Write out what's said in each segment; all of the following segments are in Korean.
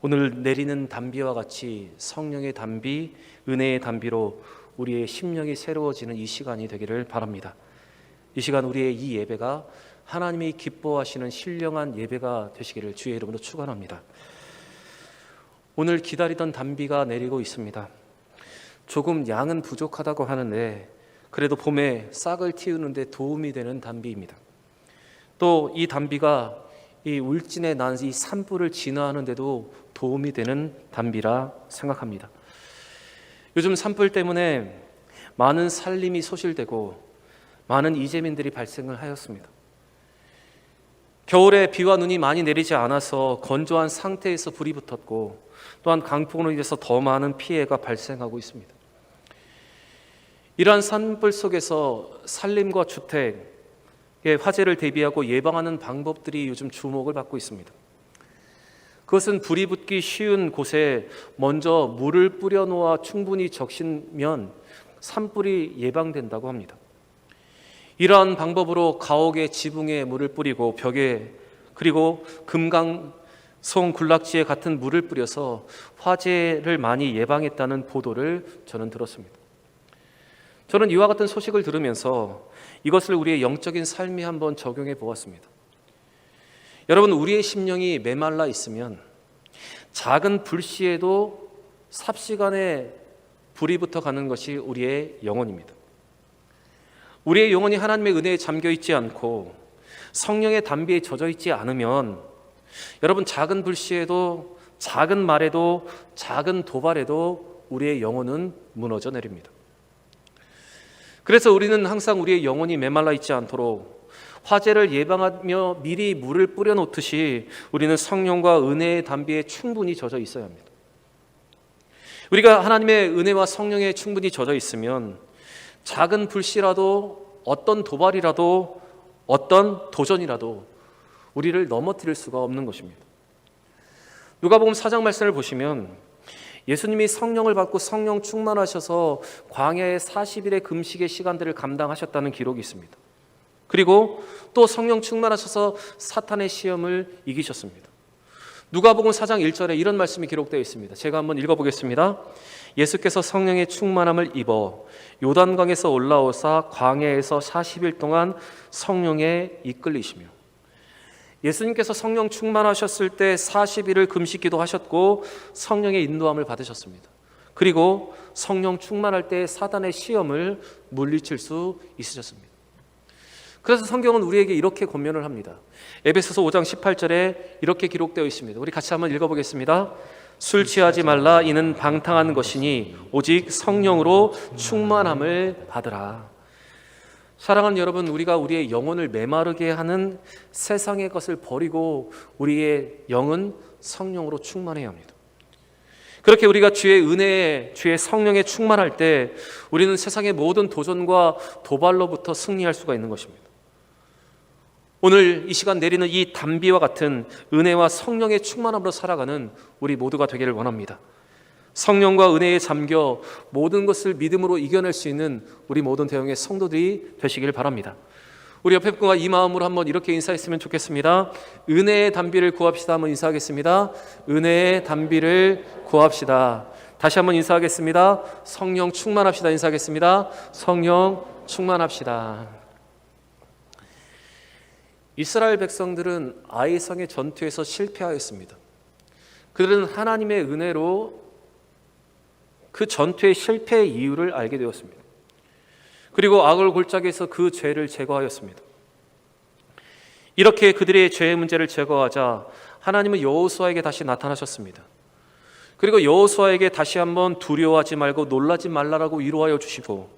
오늘 내리는 단비와 같이 성령의 단비, 은혜의 단비로 우리의 심령이 새로워지는 이 시간이 되기를 바랍니다. 이 시간 우리의 이 예배가 하나님이 기뻐하시는 신령한 예배가 되시기를 주의 이름으로 축원합니다. 오늘 기다리던 단비가 내리고 있습니다. 조금 양은 부족하다고 하는데 그래도 봄에 싹을 틔우는 데 도움이 되는 단비입니다. 또 이 단비가 이 울진에 난 이 산불을 진화하는 데도 도움이 되는 단비라 생각합니다. 요즘 산불 때문에 많은 살림이 소실되고 많은 이재민들이 발생을 하였습니다. 겨울에 비와 눈이 많이 내리지 않아서 건조한 상태에서 불이 붙었고 또한 강풍으로 인해서 더 많은 피해가 발생하고 있습니다. 이러한 산불 속에서 산림과 주택의 화재를 대비하고 예방하는 방법들이 요즘 주목을 받고 있습니다. 그것은 불이 붙기 쉬운 곳에 먼저 물을 뿌려 놓아 충분히 적시면 산불이 예방된다고 합니다. 이러한 방법으로 가옥의 지붕에 물을 뿌리고 벽에 그리고 금강송 군락지에 같은 물을 뿌려서 화재를 많이 예방했다는 보도를 저는 들었습니다. 저는 이와 같은 소식을 들으면서 이것을 우리의 영적인 삶에 한번 적용해 보았습니다. 여러분, 우리의 심령이 메말라 있으면 작은 불씨에도 삽시간에 불이 붙어 가는 것이 우리의 영혼입니다. 우리의 영혼이 하나님의 은혜에 잠겨 있지 않고 성령의 단비에 젖어 있지 않으면 여러분, 작은 불씨에도 작은 말에도 작은 도발에도 우리의 영혼은 무너져 내립니다. 그래서 우리는 항상 우리의 영혼이 메말라 있지 않도록 화재를 예방하며 미리 물을 뿌려 놓듯이 우리는 성령과 은혜의 단비에 충분히 젖어 있어야 합니다. 우리가 하나님의 은혜와 성령에 충분히 젖어 있으면 작은 불씨라도 어떤 도발이라도 어떤 도전이라도 우리를 넘어뜨릴 수가 없는 것입니다. 누가복음 4장 말씀을 보시면 예수님이 성령을 받고 성령 충만하셔서 광야의 40일의 금식의 시간들을 감당하셨다는 기록이 있습니다. 그리고 또 성령 충만하셔서 사탄의 시험을 이기셨습니다. 누가복음 4장 1절에 이런 말씀이 기록되어 있습니다. 제가 한번 읽어보겠습니다. 예수께서 성령의 충만함을 입어 요단강에서 올라오사 광야에서 40일 동안 성령에 이끌리시며, 예수님께서 성령 충만하셨을 때 40일을 금식기도 하셨고 성령의 인도함을 받으셨습니다. 그리고 성령 충만할 때 사단의 시험을 물리칠 수 있으셨습니다. 그래서 성경은 우리에게 이렇게 권면을 합니다. 에베소서 5장 18절에 이렇게 기록되어 있습니다. 우리 같이 한번 읽어보겠습니다. 술 취하지 말라. 이는 방탕한 것이니 오직 성령으로 충만함을 받으라. 사랑하는 여러분, 우리가 우리의 영혼을 메마르게 하는 세상의 것을 버리고 우리의 영은 성령으로 충만해야 합니다. 그렇게 우리가 주의 은혜에, 주의 성령에 충만할 때 우리는 세상의 모든 도전과 도발로부터 승리할 수가 있는 것입니다. 오늘 이 시간 내리는 이 단비와 같은 은혜와 성령의 충만함으로 살아가는 우리 모두가 되기를 원합니다. 성령과 은혜에 잠겨 모든 것을 믿음으로 이겨낼 수 있는 우리 모든 대형의 성도들이 되시길 바랍니다. 우리 옆에 분과 이 마음으로 한번 이렇게 인사했으면 좋겠습니다. 은혜의 단비를 구합시다. 한번 인사하겠습니다. 은혜의 단비를 구합시다. 다시 한번 인사하겠습니다. 성령 충만합시다. 인사하겠습니다. 성령 충만합시다. 이스라엘 백성들은 아이성의 전투에서 실패하였습니다. 그들은 하나님의 은혜로 그 전투의 실패의 이유를 알게 되었습니다. 그리고 악을 골짜기에서 그 죄를 제거하였습니다. 이렇게 그들의 죄의 문제를 제거하자 하나님은 여호수아에게 다시 나타나셨습니다. 그리고 여호수아에게 다시 한번 두려워하지 말고 놀라지 말라라고 위로하여 주시고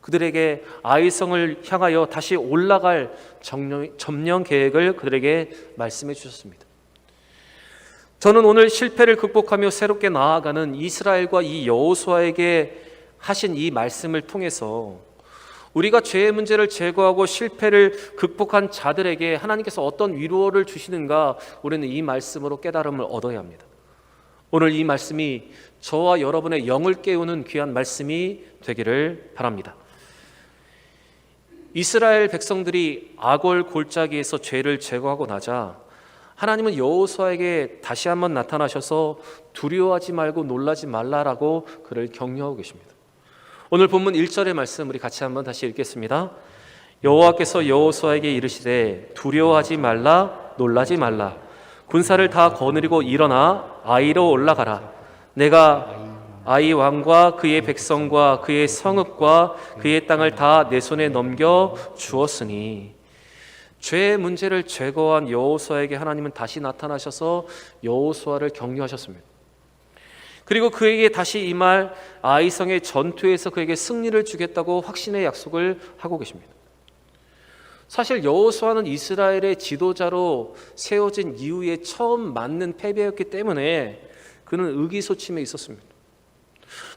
그들에게 아이성을 향하여 다시 올라갈 점령 계획을 그들에게 말씀해 주셨습니다. 저는 오늘 실패를 극복하며 새롭게 나아가는 이스라엘과 이 여호수아에게 하신 이 말씀을 통해서 우리가 죄의 문제를 제거하고 실패를 극복한 자들에게 하나님께서 어떤 위로를 주시는가, 우리는 이 말씀으로 깨달음을 얻어야 합니다. 오늘 이 말씀이 저와 여러분의 영을 깨우는 귀한 말씀이 되기를 바랍니다. 이스라엘 백성들이 아골 골짜기에서 죄를 제거하고 나자 하나님은 여호수아에게 다시 한번 나타나셔서 두려워하지 말고 놀라지 말라라고 그를 격려하고 계십니다. 오늘 본문 1절의 말씀 우리 같이 한번 다시 읽겠습니다. 여호와께서 여호수아에게 이르시되 두려워하지 말라 놀라지 말라 군사를 다 거느리고 일어나 아이로 올라가라. 내가 아이 왕과 그의 백성과 그의 성읍과 그의 땅을 다 내 손에 넘겨 주었으니. 죄의 문제를 제거한 여호수아에게 하나님은 다시 나타나셔서 여호수아를 격려하셨습니다. 그리고 그에게 다시 이 말 아이성의 전투에서 그에게 승리를 주겠다고 확신의 약속을 하고 계십니다. 사실 여호수아는 이스라엘의 지도자로 세워진 이후에 처음 맞는 패배였기 때문에 그는 의기소침해 있었습니다.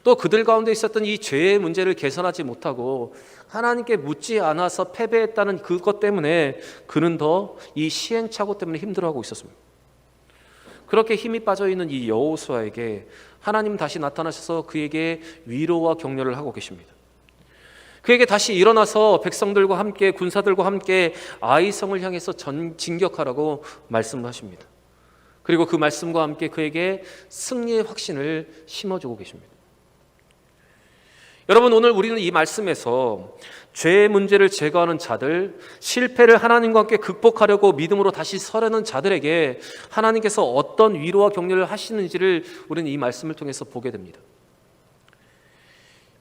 또 그들 가운데 있었던 이 죄의 문제를 개선하지 못하고 하나님께 묻지 않아서 패배했다는 그것 때문에 그는 더 이 시행착오 때문에 힘들어하고 있었습니다. 그렇게 힘이 빠져있는 이 여호수아에게 하나님 다시 나타나셔서 그에게 위로와 격려를 하고 계십니다. 그에게 다시 일어나서 백성들과 함께 군사들과 함께 아이성을 향해서 진격하라고 말씀을 하십니다. 그리고 그 말씀과 함께 그에게 승리의 확신을 심어주고 계십니다. 여러분, 오늘 우리는 이 말씀에서 죄의 문제를 제거하는 자들, 실패를 하나님과 함께 극복하려고 믿음으로 다시 서려는 자들에게 하나님께서 어떤 위로와 격려를 하시는지를 우리는 이 말씀을 통해서 보게 됩니다.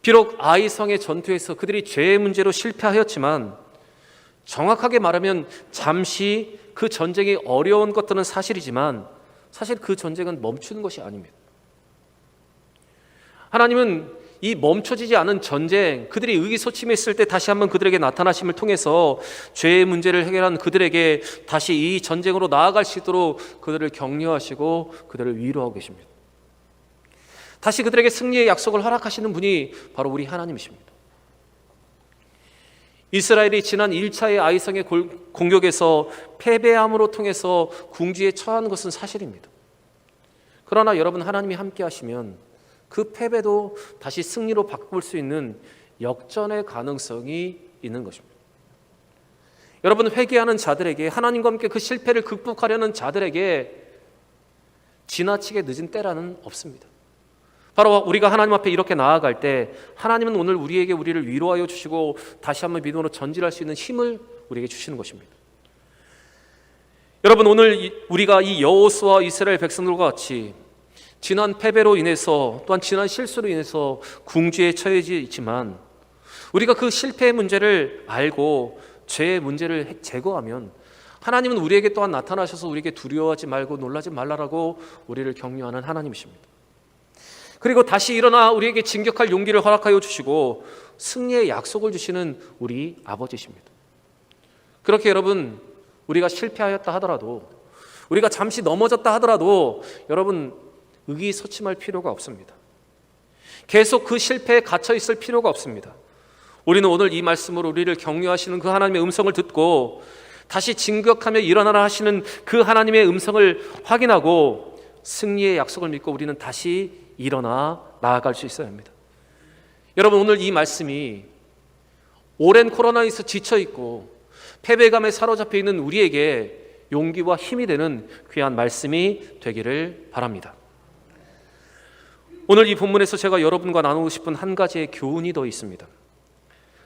비록 아이성의 전투에서 그들이 죄의 문제로 실패하였지만 정확하게 말하면 잠시 그 전쟁이 어려운 것들은 사실이지만 사실 그 전쟁은 멈추는 것이 아닙니다. 하나님은 이 멈춰지지 않은 전쟁, 그들이 의기소침했을 때 다시 한번 그들에게 나타나심을 통해서 죄의 문제를 해결한 그들에게 다시 이 전쟁으로 나아갈 수 있도록 그들을 격려하시고 그들을 위로하고 계십니다. 다시 그들에게 승리의 약속을 허락하시는 분이 바로 우리 하나님이십니다. 이스라엘이 지난 1차의 아이성의 공격에서 패배함으로 통해서 궁지에 처한 것은 사실입니다. 그러나 여러분, 하나님이 함께 하시면 그 패배도 다시 승리로 바꿀 수 있는 역전의 가능성이 있는 것입니다. 여러분, 회개하는 자들에게, 하나님과 함께 그 실패를 극복하려는 자들에게 지나치게 늦은 때라는 없습니다. 바로 우리가 하나님 앞에 이렇게 나아갈 때 하나님은 오늘 우리에게 우리를 위로하여 주시고 다시 한번 믿음으로 전진할 수 있는 힘을 우리에게 주시는 것입니다. 여러분, 오늘 우리가 이 여호수아 이스라엘 백성들과 같이 지난 패배로 인해서 또한 지난 실수로 인해서 궁지에 처해져 있지만 우리가 그 실패의 문제를 알고 죄의 문제를 제거하면 하나님은 우리에게 또한 나타나셔서 우리에게 두려워하지 말고 놀라지 말라라고 우리를 격려하는 하나님이십니다. 그리고 다시 일어나 우리에게 진격할 용기를 허락하여 주시고 승리의 약속을 주시는 우리 아버지십니다. 그렇게 여러분, 우리가 실패하였다 하더라도, 우리가 잠시 넘어졌다 하더라도 여러분, 의기소침할 필요가 없습니다. 계속 그 실패에 갇혀 있을 필요가 없습니다. 우리는 오늘 이 말씀으로 우리를 격려하시는 그 하나님의 음성을 듣고 다시 진격하며 일어나라 하시는 그 하나님의 음성을 확인하고 승리의 약속을 믿고 우리는 다시 일어나 나아갈 수 있어야 합니다. 여러분, 오늘 이 말씀이 오랜 코로나에서 지쳐있고 패배감에 사로잡혀 있는 우리에게 용기와 힘이 되는 귀한 말씀이 되기를 바랍니다. 오늘 이 본문에서 제가 여러분과 나누고 싶은 한 가지의 교훈이 더 있습니다.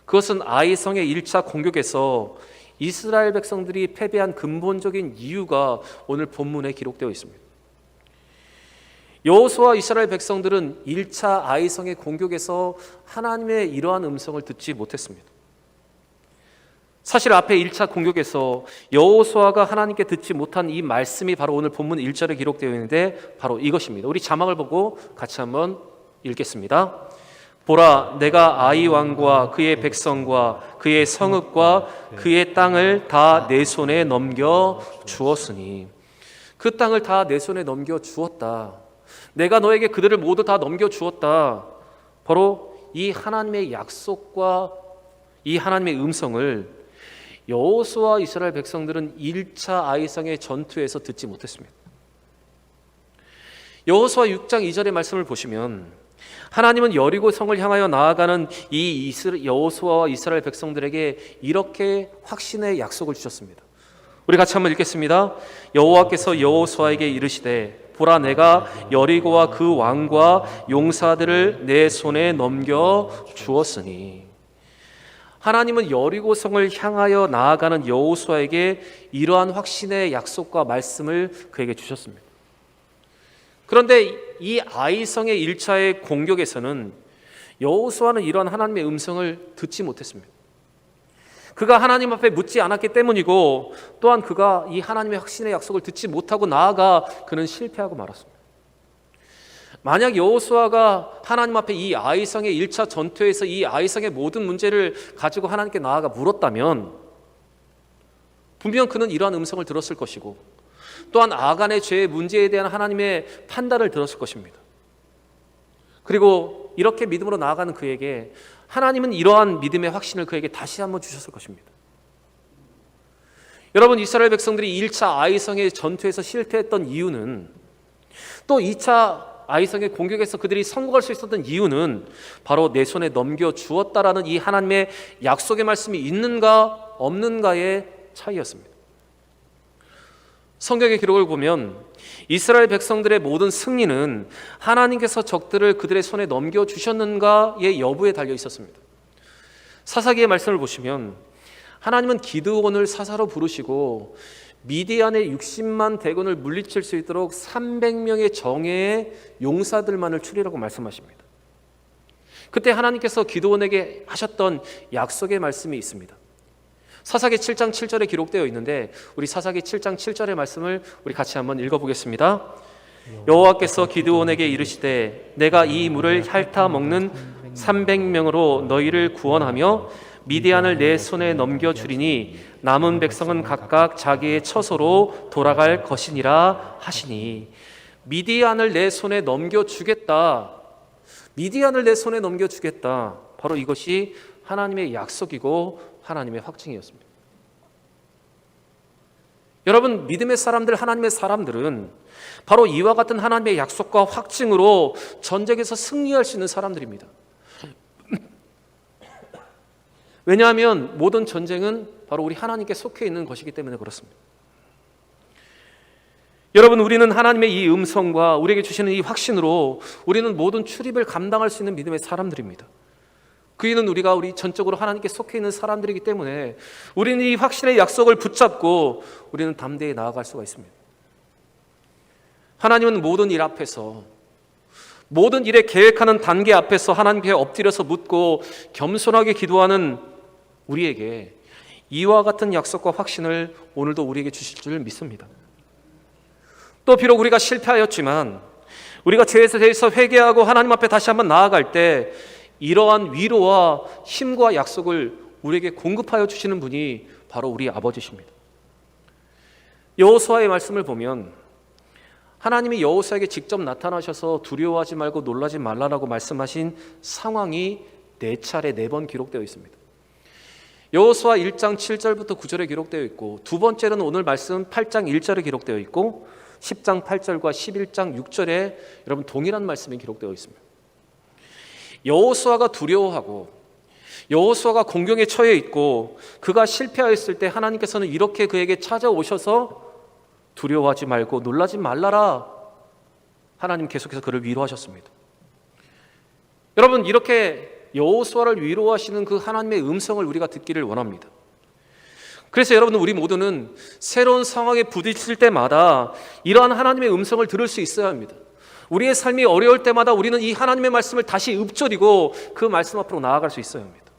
그것은 아이성의 1차 공격에서 이스라엘 백성들이 패배한 근본적인 이유가 오늘 본문에 기록되어 있습니다. 여호수아 이스라엘 백성들은 1차 아이성의 공격에서 하나님의 이러한 음성을 듣지 못했습니다. 사실 앞에 1차 공격에서 여호수아가 하나님께 듣지 못한 이 말씀이 바로 오늘 본문 1절에 기록되어 있는데 바로 이것입니다. 우리 자막을 보고 같이 한번 읽겠습니다. 보라, 내가 아이 왕과 그의 백성과 그의 성읍과 그의 땅을 다 내 손에 넘겨 주었으니. 그 땅을 다 내 손에 넘겨 주었다. 내가 너에게 그들을 모두 다 넘겨 주었다. 바로 이 하나님의 약속과 이 하나님의 음성을 여호수아 이스라엘 백성들은 1차 아이성의 전투에서 듣지 못했습니다. 여호수아 6장 2절의 말씀을 보시면 하나님은 여리고 성을 향하여 나아가는 이 여호수아와 이스라엘 백성들에게 이렇게 확신의 약속을 주셨습니다. 우리 같이 한번 읽겠습니다. 여호와께서 여호수아에게 이르시되 보라 내가 여리고와 그 왕과 용사들을 내 손에 넘겨 주었으니. 하나님은 여리고성을 향하여 나아가는 여호수아에게 이러한 확신의 약속과 말씀을 그에게 주셨습니다. 그런데 이 아이성의 1차의 공격에서는 여호수아는 이러한 하나님의 음성을 듣지 못했습니다. 그가 하나님 앞에 묻지 않았기 때문이고, 또한 그가 이 하나님의 확신의 약속을 듣지 못하고 나아가 그는 실패하고 말았습니다. 만약 여호수아가 하나님 앞에 이 아이성의 1차 전투에서 이 아이성의 모든 문제를 가지고 하나님께 나아가 물었다면 분명 그는 이러한 음성을 들었을 것이고, 또한 아간의 죄의 문제에 대한 하나님의 판단을 들었을 것입니다. 그리고 이렇게 믿음으로 나아가는 그에게 하나님은 이러한 믿음의 확신을 그에게 다시 한번 주셨을 것입니다. 여러분, 이스라엘 백성들이 1차 아이성의 전투에서 실패했던 이유는, 또 2차 아이성의 공격에서 그들이 성공할 수 있었던 이유는 바로 내 손에 넘겨주었다라는 이 하나님의 약속의 말씀이 있는가 없는가의 차이였습니다. 성경의 기록을 보면 이스라엘 백성들의 모든 승리는 하나님께서 적들을 그들의 손에 넘겨주셨는가의 여부에 달려 있었습니다. 사사기의 말씀을 보시면 하나님은 기드온을 사사로 부르시고 미디안의 60만 대군을 물리칠 수 있도록 300명의 정예의 용사들만을 추리라고 말씀하십니다. 그때 하나님께서 기드온에게 하셨던 약속의 말씀이 있습니다. 사사기 7장 7절에 기록되어 있는데, 우리 사사기 7장 7절의 말씀을 우리 같이 한번 읽어보겠습니다. 여호와께서 기드온에게 이르시되 내가 이 물을 핥아 먹는 300명으로 너희를 구원하며 미디안을 내 손에 넘겨주리니 남은 백성은 각각 자기의 처소로 돌아갈 것이니라 하시니. 미디안을 내 손에 넘겨주겠다, 미디안을 내 손에 넘겨주겠다, 바로 이것이 하나님의 약속이고 하나님의 확증이었습니다. 여러분, 믿음의 사람들, 하나님의 사람들은 바로 이와 같은 하나님의 약속과 확증으로 전쟁에서 승리할 수 있는 사람들입니다. 왜냐하면 모든 전쟁은 바로 우리 하나님께 속해 있는 것이기 때문에 그렇습니다. 여러분, 우리는 하나님의 이 음성과 우리에게 주시는 이 확신으로 우리는 모든 출입을 감당할 수 있는 믿음의 사람들입니다. 그 이유는 우리 전적으로 하나님께 속해 있는 사람들이기 때문에 우리는 이 확신의 약속을 붙잡고 우리는 담대히 나아갈 수가 있습니다. 하나님은 모든 일 앞에서, 모든 일에 계획하는 단계 앞에서 하나님께 엎드려서 묻고 겸손하게 기도하는 우리에게 이와 같은 약속과 확신을 오늘도 우리에게 주실 줄 믿습니다. 또 비록 우리가 실패하였지만 우리가 죄에서 대해서 회개하고 하나님 앞에 다시 한번 나아갈 때 이러한 위로와 힘과 약속을 우리에게 공급하여 주시는 분이 바로 우리 아버지십니다. 여호수아의 말씀을 보면 하나님이 여호수아에게 직접 나타나셔서 두려워하지 말고 놀라지 말라라고 말씀하신 상황이 4차례 4번 기록되어 있습니다. 여호수아 1장 7절부터 9절에 기록되어 있고, 두 번째는 오늘 말씀 8장 1절에 기록되어 있고, 10장 8절과 11장 6절에 여러분 동일한 말씀이 기록되어 있습니다. 여호수아가 두려워하고 여호수아가 공경에 처해 있고 그가 실패하였을 때 하나님께서는 이렇게 그에게 찾아오셔서 두려워하지 말고 놀라지 말라라, 하나님 계속해서 그를 위로하셨습니다. 여러분, 이렇게 여호수아를 위로하시는 그 하나님의 음성을 우리가 듣기를 원합니다. 그래서 여러분, 우리 모두는 새로운 상황에 부딪힐 때마다 이러한 하나님의 음성을 들을 수 있어야 합니다. 우리의 삶이 어려울 때마다 우리는 이 하나님의 말씀을 다시 읊조리고 그 말씀 앞으로 나아갈 수 있어야 합니다.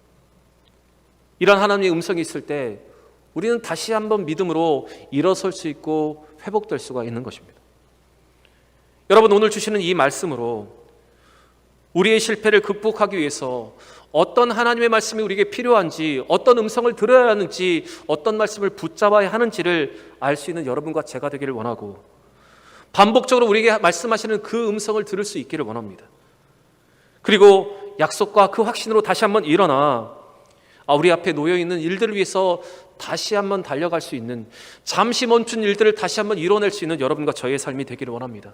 이러한 하나님의 음성이 있을 때 우리는 다시 한번 믿음으로 일어설 수 있고 회복될 수가 있는 것입니다. 여러분, 오늘 주시는 이 말씀으로 우리의 실패를 극복하기 위해서 어떤 하나님의 말씀이 우리에게 필요한지, 어떤 음성을 들어야 하는지, 어떤 말씀을 붙잡아야 하는지를 알 수 있는 여러분과 제가 되기를 원하고, 반복적으로 우리에게 말씀하시는 그 음성을 들을 수 있기를 원합니다. 그리고 약속과 그 확신으로 다시 한번 일어나 우리 앞에 놓여있는 일들을 위해서 다시 한번 달려갈 수 있는, 잠시 멈춘 일들을 다시 한번 이뤄낼 수 있는 여러분과 저의 삶이 되기를 원합니다.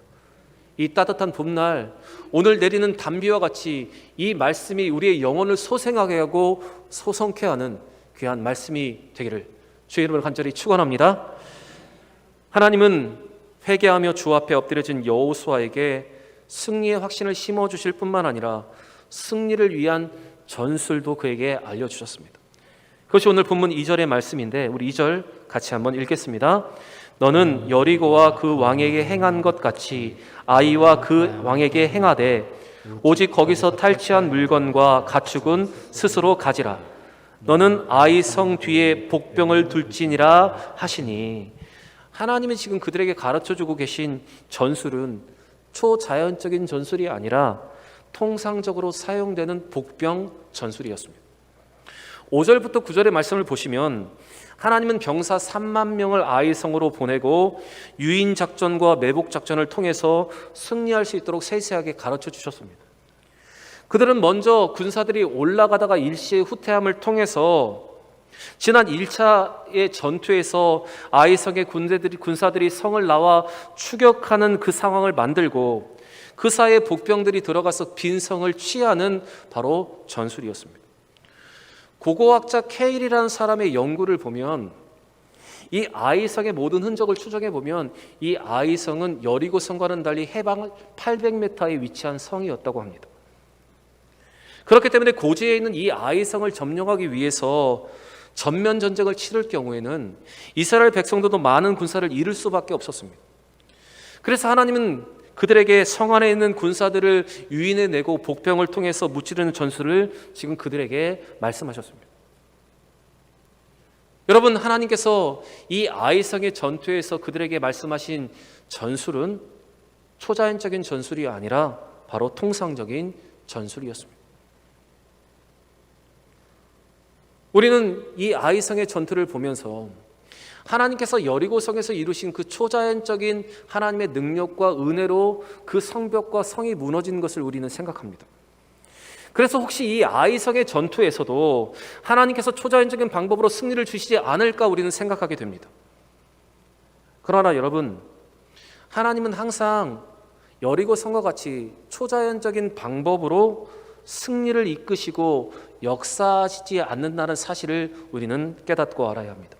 이 따뜻한 봄날, 오늘 내리는 단비와 같이 이 말씀이 우리의 영혼을 소생하게 하고 소성케 하는 귀한 말씀이 되기를 주의 이름으로 간절히 축원합니다. 하나님은 회개하며 주 앞에 엎드려진 여호수아에게 승리의 확신을 심어주실 뿐만 아니라 승리를 위한 전술도 그에게 알려주셨습니다. 그것이 오늘 본문 2절의 말씀인데 우리 2절 같이 한번 읽겠습니다. 너는 여리고와 그 왕에게 행한 것 같이 아이와 그 왕에게 행하되 오직 거기서 탈취한 물건과 가축은 스스로 가지라. 너는 아이 성 뒤에 복병을 둘지니라 하시니, 하나님이 지금 그들에게 가르쳐주고 계신 전술은 초자연적인 전술이 아니라 통상적으로 사용되는 복병 전술이었습니다. 5절부터 9절의 말씀을 보시면 하나님은 병사 3만 명을 아이성으로 보내고 유인 작전과 매복 작전을 통해서 승리할 수 있도록 세세하게 가르쳐 주셨습니다. 그들은 먼저 군사들이 올라가다가 일시의 후퇴함을 통해서 지난 1차의 전투에서 아이성의 군사들이 성을 나와 추격하는 그 상황을 만들고 그 사이에 복병들이 들어가서 빈 성을 취하는 바로 전술이었습니다. 고고학자 케일이라는 사람의 연구를 보면 이 아이성의 모든 흔적을 추적해 보면 이 아이성은 여리고성과는 달리 해방 800m에 위치한 성이었다고 합니다. 그렇기 때문에 고지에 있는 이 아이성을 점령하기 위해서 전면 전쟁을 치를 경우에는 이스라엘 백성들도 많은 군사를 잃을 수밖에 없었습니다. 그래서 하나님은 그들에게 성 안에 있는 군사들을 유인해내고 복병을 통해서 무찌르는 전술을 지금 그들에게 말씀하셨습니다. 여러분, 하나님께서 이 아이성의 전투에서 그들에게 말씀하신 전술은 초자연적인 전술이 아니라 바로 통상적인 전술이었습니다. 우리는 이 아이성의 전투를 보면서 하나님께서 여리고성에서 이루신 그 초자연적인 하나님의 능력과 은혜로 그 성벽과 성이 무너진 것을 우리는 생각합니다. 그래서 혹시 이 아이성의 전투에서도 하나님께서 초자연적인 방법으로 승리를 주시지 않을까 우리는 생각하게 됩니다. 그러나 여러분, 하나님은 항상 여리고성과 같이 초자연적인 방법으로 승리를 이끄시고 역사하시지 않는다는 사실을 우리는 깨닫고 알아야 합니다.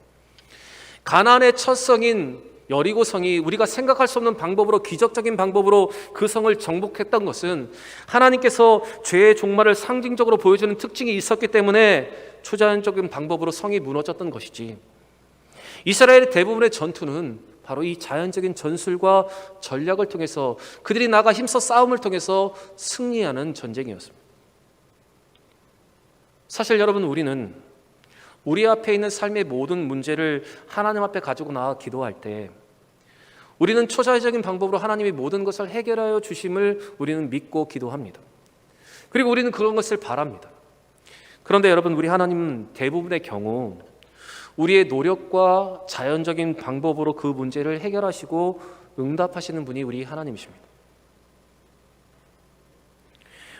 가나안의 첫 성인 여리고성이 우리가 생각할 수 없는 방법으로, 기적적인 방법으로 그 성을 정복했던 것은 하나님께서 죄의 종말을 상징적으로 보여주는 특징이 있었기 때문에 초자연적인 방법으로 성이 무너졌던 것이지, 이스라엘의 대부분의 전투는 바로 이 자연적인 전술과 전략을 통해서 그들이 나가 힘써 싸움을 통해서 승리하는 전쟁이었습니다. 사실 여러분, 우리는 우리 앞에 있는 삶의 모든 문제를 하나님 앞에 가지고 나와 기도할 때 우리는 초자연적인 방법으로 하나님이 모든 것을 해결하여 주심을 우리는 믿고 기도합니다. 그리고 우리는 그런 것을 바랍니다. 그런데 여러분, 우리 하나님은 대부분의 경우 우리의 노력과 자연적인 방법으로 그 문제를 해결하시고 응답하시는 분이 우리 하나님이십니다.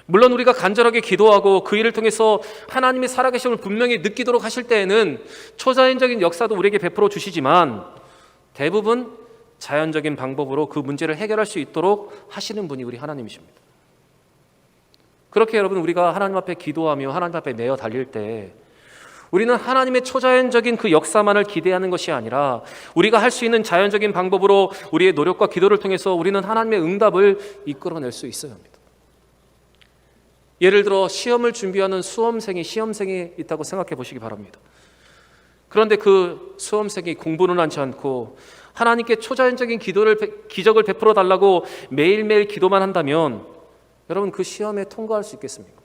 물론 우리가 간절하게 기도하고 그 일을 통해서 하나님의 살아계심을 분명히 느끼도록 하실 때에는 초자연적인 역사도 우리에게 베풀어 주시지만 대부분 자연적인 방법으로 그 문제를 해결할 수 있도록 하시는 분이 우리 하나님이십니다. 그렇게 여러분, 우리가 하나님 앞에 기도하며 하나님 앞에 매어 달릴 때 우리는 하나님의 초자연적인 그 역사만을 기대하는 것이 아니라 우리가 할 수 있는 자연적인 방법으로 우리의 노력과 기도를 통해서 우리는 하나님의 응답을 이끌어낼 수 있어야 합니다. 예를 들어 시험을 준비하는 시험생이 있다고 생각해 보시기 바랍니다. 그런데 그 수험생이 공부는 하지 않고 하나님께 초자연적인 기적을 베풀어 달라고 매일매일 기도만 한다면 여러분, 그 시험에 통과할 수 있겠습니까?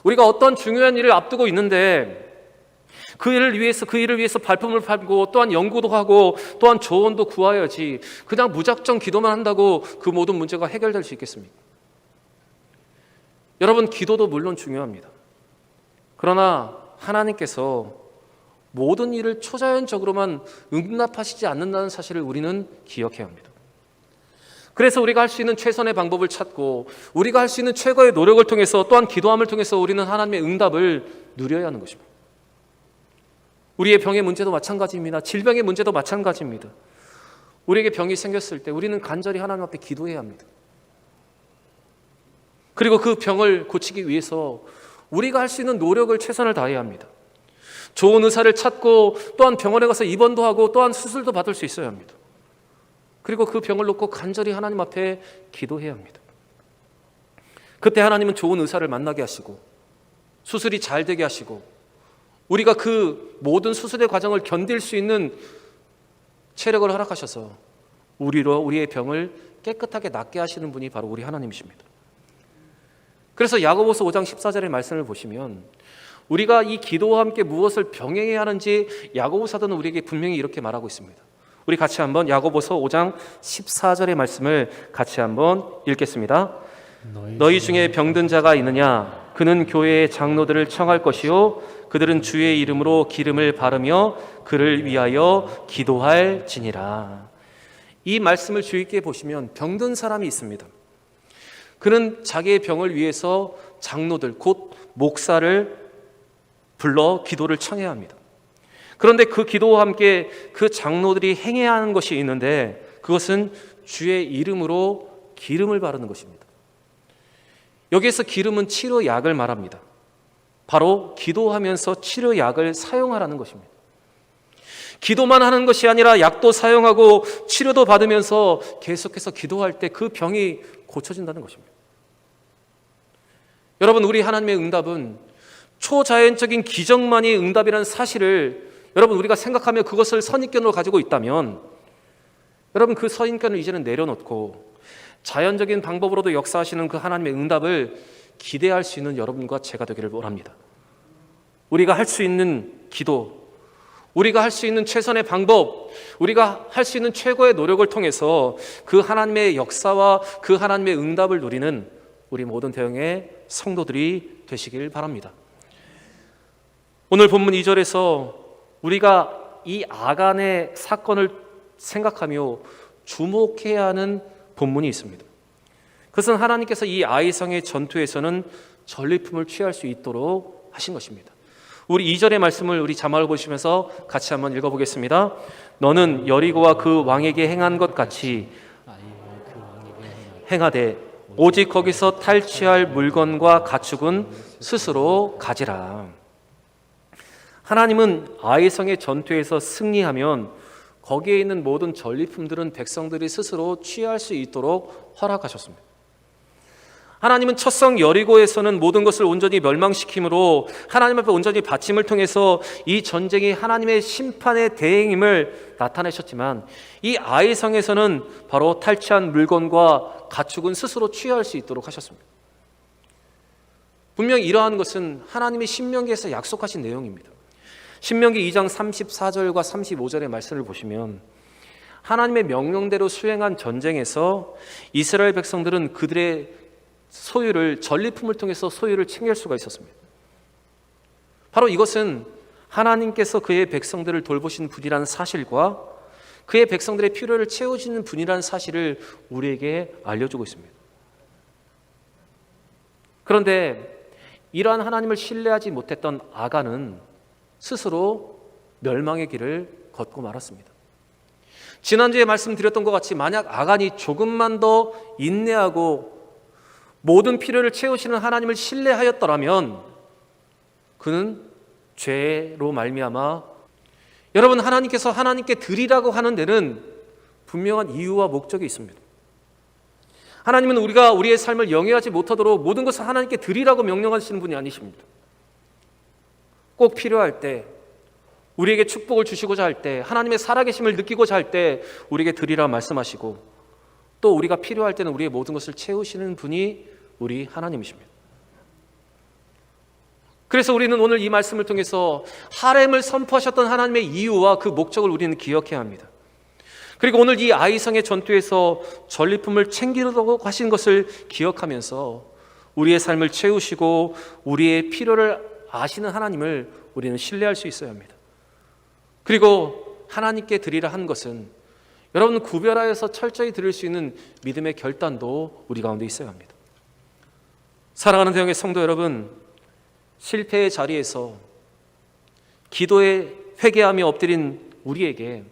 우리가 어떤 중요한 일을 앞두고 있는데 그 일을 위해서 발품을 팔고 또한 연구도 하고 또한 조언도 구하여야지 그냥 무작정 기도만 한다고 그 모든 문제가 해결될 수 있겠습니까? 여러분, 기도도 물론 중요합니다. 그러나 하나님께서 모든 일을 초자연적으로만 응답하시지 않는다는 사실을 우리는 기억해야 합니다. 그래서 우리가 할 수 있는 최선의 방법을 찾고 우리가 할 수 있는 최고의 노력을 통해서 또한 기도함을 통해서 우리는 하나님의 응답을 누려야 하는 것입니다. 우리의 병의 문제도 마찬가지입니다. 질병의 문제도 마찬가지입니다. 우리에게 병이 생겼을 때 우리는 간절히 하나님 앞에 기도해야 합니다. 그리고 그 병을 고치기 위해서 우리가 할 수 있는 노력을 최선을 다해야 합니다. 좋은 의사를 찾고 또한 병원에 가서 입원도 하고 또한 수술도 받을 수 있어야 합니다. 그리고 그 병을 놓고 간절히 하나님 앞에 기도해야 합니다. 그때 하나님은 좋은 의사를 만나게 하시고 수술이 잘 되게 하시고 우리가 그 모든 수술의 과정을 견딜 수 있는 체력을 허락하셔서 우리의 병을 깨끗하게 낫게 하시는 분이 바로 우리 하나님이십니다. 그래서 야고보서 5장 14절의 말씀을 보시면 우리가 이 기도와 함께 무엇을 병행해야 하는지 야고보 사도는 우리에게 분명히 이렇게 말하고 있습니다. 우리 같이 한번 야고보서 5장 14절의 말씀을 같이 한번 읽겠습니다. 너희 중에 병든 자가 있느냐? 그는 교회의 장로들을 청할 것이요 그들은 주의 이름으로 기름을 바르며 그를 위하여 기도할지니라. 이 말씀을 주의 깊게 보시면 병든 사람이 있습니다. 그는 자기의 병을 위해서 장로들 곧 목사를 불러 기도를 청해야 합니다. 그런데 그 기도와 함께 그 장로들이 행해야 하는 것이 있는데 그것은 주의 이름으로 기름을 바르는 것입니다. 여기에서 기름은 치료약을 말합니다. 바로 기도하면서 치료약을 사용하라는 것입니다. 기도만 하는 것이 아니라 약도 사용하고 치료도 받으면서 계속해서 기도할 때 그 병이 고쳐진다는 것입니다. 여러분, 우리 하나님의 응답은 초자연적인 기적만이 응답이라는 사실을 여러분 우리가 생각하며 그것을 선입견으로 가지고 있다면 여러분 그 선입견을 이제는 내려놓고 자연적인 방법으로도 역사하시는 그 하나님의 응답을 기대할 수 있는 여러분과 제가 되기를 원합니다. 우리가 할 수 있는 기도, 우리가 할 수 있는 최선의 방법, 우리가 할 수 있는 최고의 노력을 통해서 그 하나님의 역사와 그 하나님의 응답을 누리는 우리 모든 대형의 성도들이 되시길 바랍니다. 오늘 본문 2절에서 우리가 이 아간의 사건을 생각하며 주목해야 하는 본문이 있습니다. 그것은 하나님께서 이 아이성의 전투에서는 전리품을 취할 수 있도록 하신 것입니다. 우리 2절의 말씀을 우리 자막을 보시면서 같이 한번 읽어보겠습니다. 너는 여리고와 그 왕에게 행한 것 같이 행하되 오직 거기서 탈취할 물건과 가축은 스스로 가지라. 하나님은 아이성의 전투에서 승리하면 거기에 있는 모든 전리품들은 백성들이 스스로 취할 수 있도록 허락하셨습니다. 하나님은 첫성 여리고에서는 모든 것을 온전히 멸망시킴으로 하나님 앞에 온전히 바침을 통해서 이 전쟁이 하나님의 심판의 대행임을 나타내셨지만 이 아이성에서는 바로 탈취한 물건과 가축은 스스로 취할 수 있도록 하셨습니다. 분명 이러한 것은 하나님이 신명기에서 약속하신 내용입니다. 신명기 2장 34절과 35절의 말씀을 보시면 하나님의 명령대로 수행한 전쟁에서 이스라엘 백성들은 그들의 소유를 전리품을 통해서 소유를 챙길 수가 있었습니다. 바로 이것은 하나님께서 그의 백성들을 돌보시는 분이라는 사실과 그의 백성들의 필요를 채우시는 분이라는 사실을 우리에게 알려주고 있습니다. 그런데 이러한 하나님을 신뢰하지 못했던 아간은 스스로 멸망의 길을 걷고 말았습니다. 지난주에 말씀드렸던 것 같이 만약 아간이 조금만 더 인내하고 모든 필요를 채우시는 하나님을 신뢰하였더라면 그는 죄로 말미암아 여러분 하나님께서 하나님께 드리라고 하는 데는 분명한 이유와 목적이 있습니다. 하나님은 우리가 우리의 삶을 영위하지 못하도록 모든 것을 하나님께 드리라고 명령하시는 분이 아니십니다. 꼭 필요할 때 우리에게 축복을 주시고자 할 때 하나님의 살아계심을 느끼고자 할 때 우리에게 드리라 말씀하시고 또 우리가 필요할 때는 우리의 모든 것을 채우시는 분이 우리 하나님이십니다. 그래서 우리는 오늘 이 말씀을 통해서 하렘을 선포하셨던 하나님의 이유와 그 목적을 우리는 기억해야 합니다. 그리고 오늘 이 아이성의 전투에서 전리품을 챙기려고 하신 것을 기억하면서 우리의 삶을 채우시고 우리의 필요를 아시는 하나님을 우리는 신뢰할 수 있어야 합니다. 그리고 하나님께 드리라 한 것은 여러분 구별하여서 철저히 드릴 수 있는 믿음의 결단도 우리 가운데 있어야 합니다. 사랑하는 대형의 성도 여러분, 실패의 자리에서 기도에 회개하며 엎드린 우리에게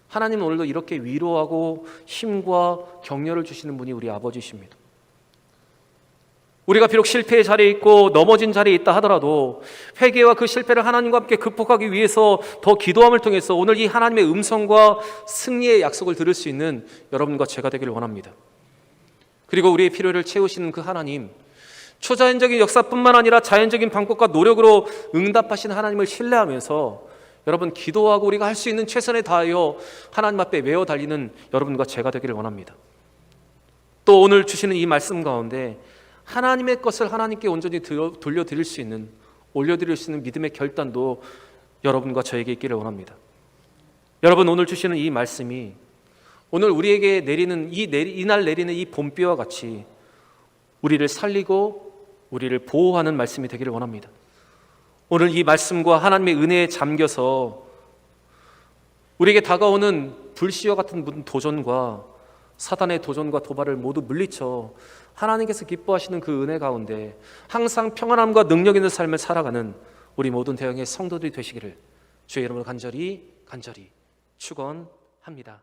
하나님은 오늘도 이렇게 위로하고 힘과 격려를 주시는 분이 우리 아버지십니다. 우리가 비록 실패의 자리에 있고 넘어진 자리에 있다 하더라도 회개와 그 실패를 하나님과 함께 극복하기 위해서 더 기도함을 통해서 오늘 이 하나님의 음성과 승리의 약속을 들을 수 있는 여러분과 제가 되기를 원합니다. 그리고 우리의 필요를 채우시는 그 하나님, 초자연적인 역사뿐만 아니라 자연적인 방법과 노력으로 응답하시는 하나님을 신뢰하면서 여러분 기도하고 우리가 할 수 있는 최선을 다하여 하나님 앞에 외워 달리는 여러분과 제가 되기를 원합니다. 또 오늘 주시는 이 말씀 가운데 하나님의 것을 하나님께 온전히 돌려드릴 수 있는, 올려드릴 수 있는 믿음의 결단도 여러분과 저에게 있기를 원합니다. 여러분, 오늘 주시는 이 말씀이 오늘 우리에게 내리는 이날 내리는 이 봄비와 같이 우리를 살리고 우리를 보호하는 말씀이 되기를 원합니다. 오늘 이 말씀과 하나님의 은혜에 잠겨서 우리에게 다가오는 불씨와 같은 도전과 사단의 도전과 도발을 모두 물리쳐 하나님께서 기뻐하시는 그 은혜 가운데 항상 평안함과 능력 있는 삶을 살아가는 우리 모든 대형의 성도들이 되시기를 주의 이름으로 간절히 축원합니다.